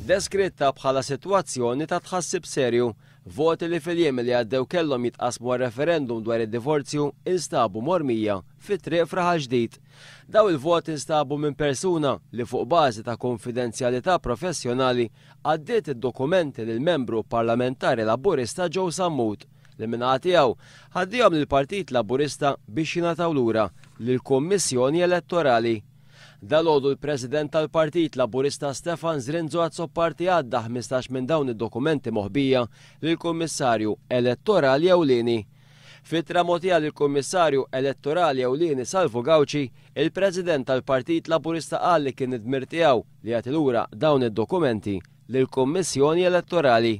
deskritta bħala sitwazzjoni ta' tħassib serju. Voti li fil-jiem li għaddew kellhom jitqasmu għal-referendum dwar id-divorzju instabu mormija fit-triq fraħal ġdid. Daw il-voti instabu minn persuna li fuq bażi ta' konfidenzjalità professjonali għaddiet id-dokumenti lil membru parlamentari Laburista Joe Sammut li minnaħa tiegħu ħaddihom lill-Partit Laburista biex jingħataw lura lill-Kummissjoni Elettorali. Dalgħodu l-President tal-Partit Laburista Stefan Zrinzo Azzopparti għadda 15 minn dawn id-dokumenti moħbija lill-Kummissarju Elettorali ewlieni. Fittra mogħtija lill-Kummissarju Elettorali ewlieni Salvo Gawċi, il-President tal-Partit Laburista qal li kien id-dmir tiegħu li jagħti lura dawn id-dokumenti lill-Kummissjoni Elettorali.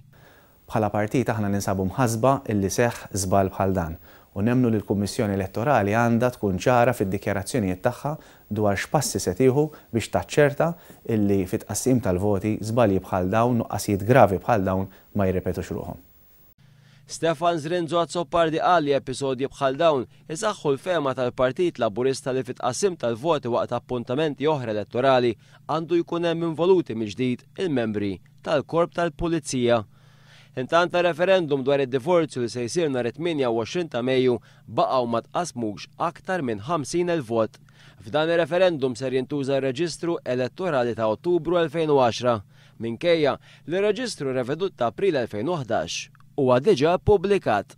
Bħala partit aħna ninsabu mħasba illi seħħ żball bħal dan u nemmnu li l-Kummissjoni Elettorali għandha tkun ċara fid-dikjarazzjonijiet tagħha dwar x'passi se tieħu biex taċċerta illi fit-tqassim tal-voti żbalji bħal dawn, nuqqasijiet gravi bħal dawn ma jirrepetux ruhom. Stefan Zrinzo Azzopparti qal li episodji bħal dawn isaħħu l-fema tal-Partit Laburista li fit-tqassim tal-voti waqt appuntamenti oħra elettorali għandu jkun hemm involuti mill-ġdid il-membri tal-Korp tal-Pulizija. Intant referendum dwar id-divorzju li se jsir nhar 28 ta' Mejju baqgħu ma tqasmux aktar minn 50,000 vot. F'dan ir-referendum ser jintuża r-Reġistru Elettorali ta' Ottubru 2010 minkejja li r-Reġistru revedut ta' April 2011 huwa diġà ppubblikat.